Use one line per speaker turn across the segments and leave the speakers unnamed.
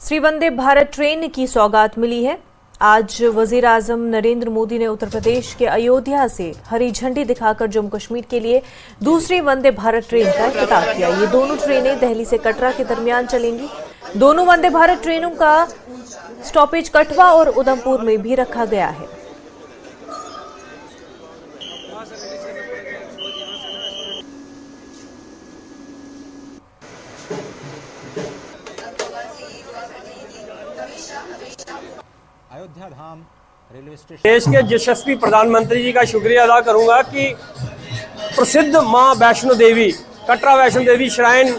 Shri Vande Bharat train की सौगात मिली है। आज वजीर आजम नरेंद्र मोदी ने उत्तर प्रदेश के अयोध्या से हरी झंडी दिखाकर जम्मू कश्मीर के लिए दूसरी वंदे भारत ट्रेन का इफ्तिताह किया। ये दोनों ट्रेनें दिल्ली से कटरा के दरमियान चलेंगी। दोनों वंदे भारत ट्रेनों का स्टॉपेज कठवा और उधमपुर में भी रखा गया है।
अयोध्या धाम रेलवे स्टेशन
देश के यशस्वी प्रधानमंत्री जी का शुक्रिया अदा करूंगा कि प्रसिद्ध मां वैष्णो देवी कटरा वैष्णो देवी श्राइन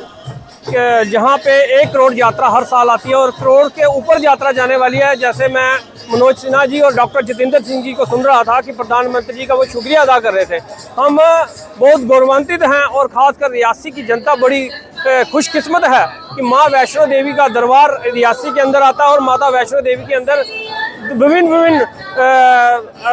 जहां पे 1 करोड़ यात्रा हर साल आती है और करोड़ के ऊपर यात्रा जाने वाली है। जैसे मैं मनोज सिन्हा जी और डॉक्टर जितेंद्र सिंह जी को सुन रहा था कि प्रधानमंत्री जी का वो शुक्रिया अदा कर रहे थे। हम बहुत गौरवान्वित हैं और खासकर रियासी की जनता बड़ी खुशकिस्मत है कि माँ वैष्णो देवी का दरबार रियासी के अंदर आता है और माता वैष्णो देवी के अंदर विभिन्न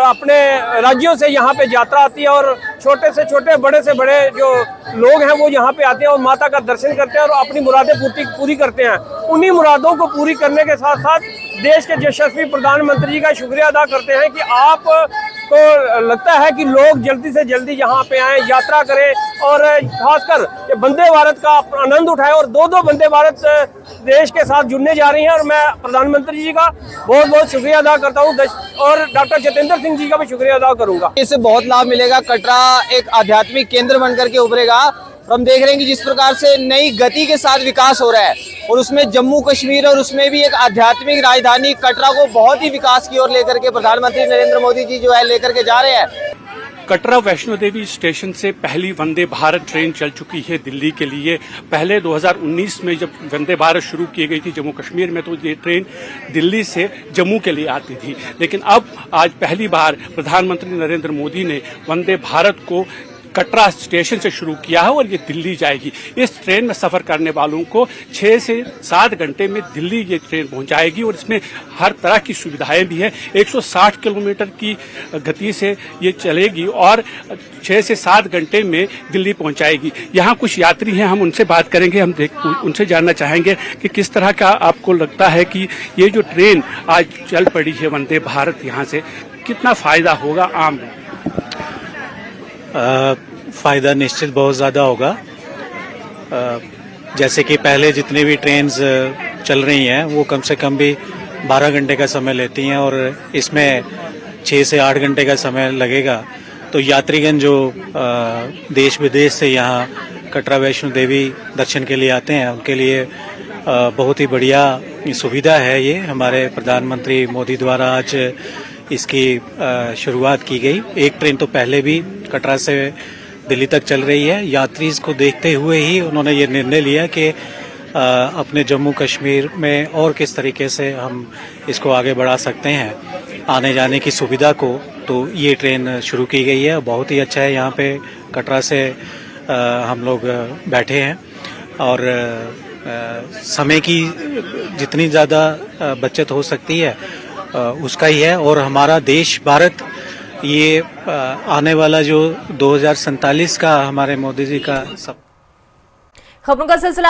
अपने राज्यों से यहाँ पे यात्रा आती है और छोटे से छोटे बड़े से बड़े जो लोग हैं वो यहाँ पे आते हैं और माता का दर्शन करते हैं और अपनी मुरादें पूरी करते हैं। उन्हीं मुरादों को पूरी करने के साथ साथ देश के यशस्वी प्रधानमंत्री जी का शुक्रिया अदा करते हैं कि आप तो लगता है कि लोग जल्दी से जल्दी यहाँ पे आएँ, यात्रा करें और खासकर वंदे भारत का आनंद उठाएं और दो वंदे भारत देश के साथ जुड़ने जा रही हैं। और मैं प्रधानमंत्री जी का बहुत बहुत शुक्रिया अदा करता हूँ और डॉक्टर जितेंद्र सिंह जी का भी शुक्रिया अदा करूंगा।
इससे बहुत लाभ मिलेगा। कटरा एक आध्यात्मिक केंद्र बनकर के उभरेगा। हम देख रहे हैं कि जिस प्रकार से नई गति के साथ विकास हो रहा है और उसमें जम्मू कश्मीर और उसमें भी एक आध्यात्मिक राजधानी कटरा को बहुत ही विकास की ओर लेकर के प्रधानमंत्री नरेंद्र मोदी जी जो है लेकर के जा रहे हैं।
कटरा वैष्णो देवी स्टेशन से पहली वंदे भारत ट्रेन चल चुकी है दिल्ली के लिए। पहले 2019 में जब वंदे भारत शुरू की गई थी जम्मू कश्मीर में तो ये ट्रेन दिल्ली से जम्मू के लिए आती थी, लेकिन अब आज पहली बार प्रधानमंत्री नरेंद्र मोदी ने वंदे भारत को कटरा स्टेशन से शुरू किया है और ये दिल्ली जाएगी। इस ट्रेन में सफर करने वालों को 6 से 7 घंटे में दिल्ली ये ट्रेन पहुंचाएगी और इसमें हर तरह की सुविधाएं भी हैं। 160 किलोमीटर की गति से ये चलेगी और 6 से 7 घंटे में दिल्ली पहुंचाएगी। यहाँ कुछ यात्री हैं, हम उनसे बात करेंगे। हम उनसे जानना चाहेंगे कि किस तरह का आपको लगता है कि ये जो ट्रेन आज चल पड़ी है वंदे भारत, यहाँ से कितना फायदा होगा आम लोगों?
फ़ायदा निश्चित बहुत ज़्यादा होगा। जैसे कि पहले जितनी भी ट्रेन्स चल रही हैं वो कम से कम भी 12 घंटे का समय लेती हैं और इसमें 6 से 8 घंटे का समय लगेगा। तो यात्रीगण जो देश विदेश से यहाँ कटरा वैष्णो देवी दर्शन के लिए आते हैं उनके लिए बहुत ही बढ़िया सुविधा है। ये हमारे प्रधानमंत्री मोदी द्वारा आज इसकी शुरुआत की गई। एक ट्रेन तो पहले भी कटरा से दिल्ली तक चल रही है। यात्री इसको देखते हुए ही उन्होंने ये निर्णय लिया कि अपने जम्मू कश्मीर में और किस तरीके से हम इसको आगे बढ़ा सकते हैं आने जाने की सुविधा को। तो ये ट्रेन शुरू की गई है, बहुत ही अच्छा है। यहाँ पे कटरा से हम लोग बैठे हैं और समय की जितनी ज़्यादा बचत हो सकती है उसका ही है। और हमारा देश भारत ये आने वाला जो 2047 का हमारे मोदी जी का सब
खबरों का सिलसिला